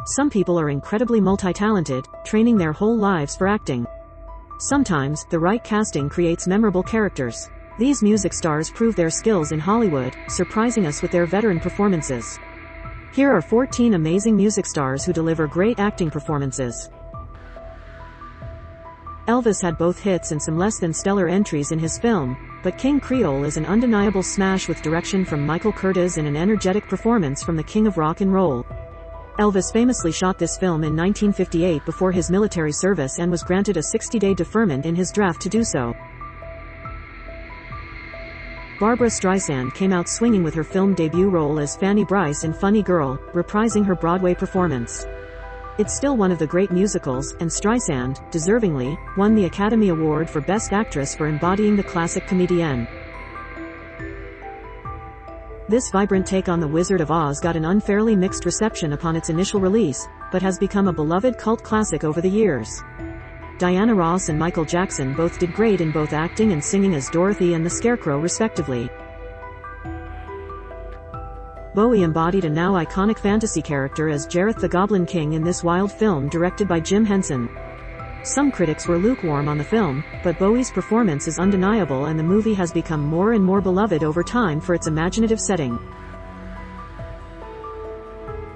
Some people are incredibly multi-talented, training their whole lives for acting. Sometimes, the right casting creates memorable characters. These music stars prove their skills in Hollywood, surprising us with their veteran performances. Here are 14 amazing music stars who deliver great acting performances. Elvis had both hits and some less than stellar entries in his film, but King Creole is an undeniable smash with direction from Michael Curtiz and an energetic performance from the king of rock and roll. Elvis famously shot this film in 1958 before his military service and was granted a 60-day deferment in his draft to do so. Barbra Streisand came out swinging with her film debut role as Fanny Brice in Funny Girl, reprising her Broadway performance. It's still one of the great musicals, and Streisand, deservingly, won the Academy Award for Best Actress for embodying the classic comedienne. This vibrant take on The Wizard of Oz got an unfairly mixed reception upon its initial release, but has become a beloved cult classic over the years. Diana Ross and Michael Jackson both did great in both acting and singing as Dorothy and the Scarecrow respectively. Bowie embodied a now iconic fantasy character as Jareth the Goblin King in this wild film directed by Jim Henson. Some critics were lukewarm on the film, but Bowie's performance is undeniable and the movie has become more and more beloved over time for its imaginative setting.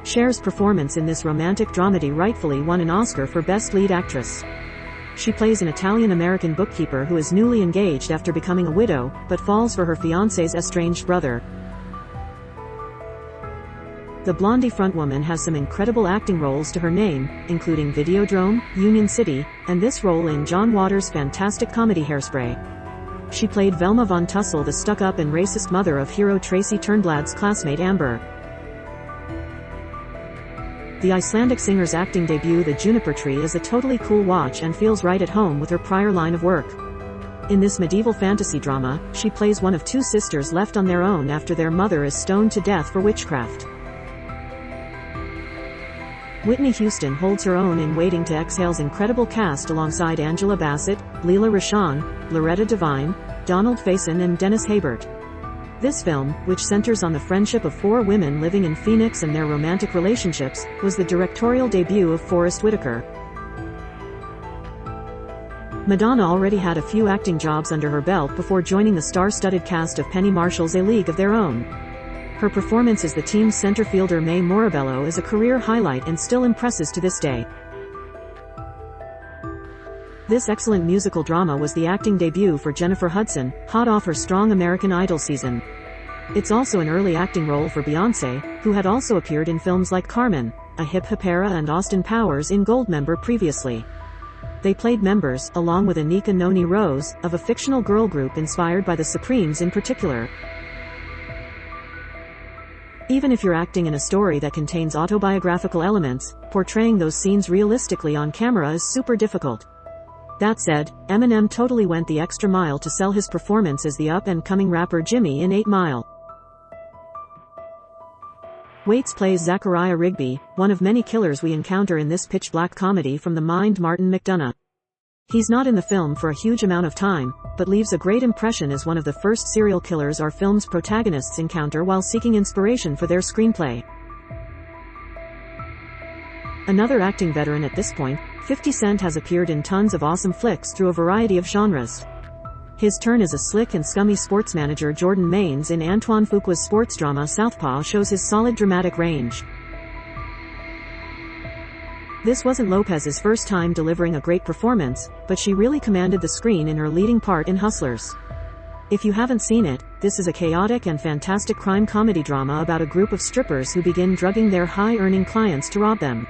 Cher's performance in this romantic dramedy rightfully won an Oscar for Best Lead Actress. She plays an Italian-American bookkeeper who is newly engaged after becoming a widow, but falls for her fiancé's estranged brother. The Blondie frontwoman has some incredible acting roles to her name, including Videodrome, Union City, and this role in John Waters' fantastic comedy Hairspray. She played Velma von Tussle, the stuck-up and racist mother of hero Tracy Turnblad's classmate Amber. The Icelandic singer's acting debut The Juniper Tree is a totally cool watch and feels right at home with her prior line of work. In this medieval fantasy drama, she plays one of two sisters left on their own after their mother is stoned to death for witchcraft. Whitney Houston holds her own in Waiting to Exhale's incredible cast alongside Angela Bassett, Leela Rashan, Loretta Devine, Donald Faison and Dennis Haybert. This film, which centers on the friendship of four women living in Phoenix and their romantic relationships, was the directorial debut of Forest Whitaker. Madonna already had a few acting jobs under her belt before joining the star-studded cast of Penny Marshall's A League of Their Own. Her performance as the team's center fielder May Morabello is a career highlight and still impresses to this day. This excellent musical drama was the acting debut for Jennifer Hudson, hot off her strong American Idol season. It's also an early acting role for Beyoncé, who had also appeared in films like Carmen, A Hip Hipera and Austin Powers in Goldmember previously. They played members, along with Anika Noni Rose, of a fictional girl group inspired by the Supremes in particular. Even if you're acting in a story that contains autobiographical elements, portraying those scenes realistically on camera is super difficult. That said, Eminem totally went the extra mile to sell his performance as the up-and-coming rapper Jimmy in 8 Mile. Waits plays Zachariah Rigby, one of many killers we encounter in this pitch-black comedy from the mind Martin McDonagh. He's not in the film for a huge amount of time, but leaves a great impression as one of the first serial killers our film's protagonists encounter while seeking inspiration for their screenplay. Another acting veteran at this point, 50 Cent has appeared in tons of awesome flicks through a variety of genres. His turn as a slick and scummy sports manager Jordan Maines in Antoine Fuqua's sports drama Southpaw shows his solid dramatic range. This wasn't Lopez's first time delivering a great performance, but she really commanded the screen in her leading part in Hustlers. If you haven't seen it, this is a chaotic and fantastic crime comedy drama about a group of strippers who begin drugging their high-earning clients to rob them.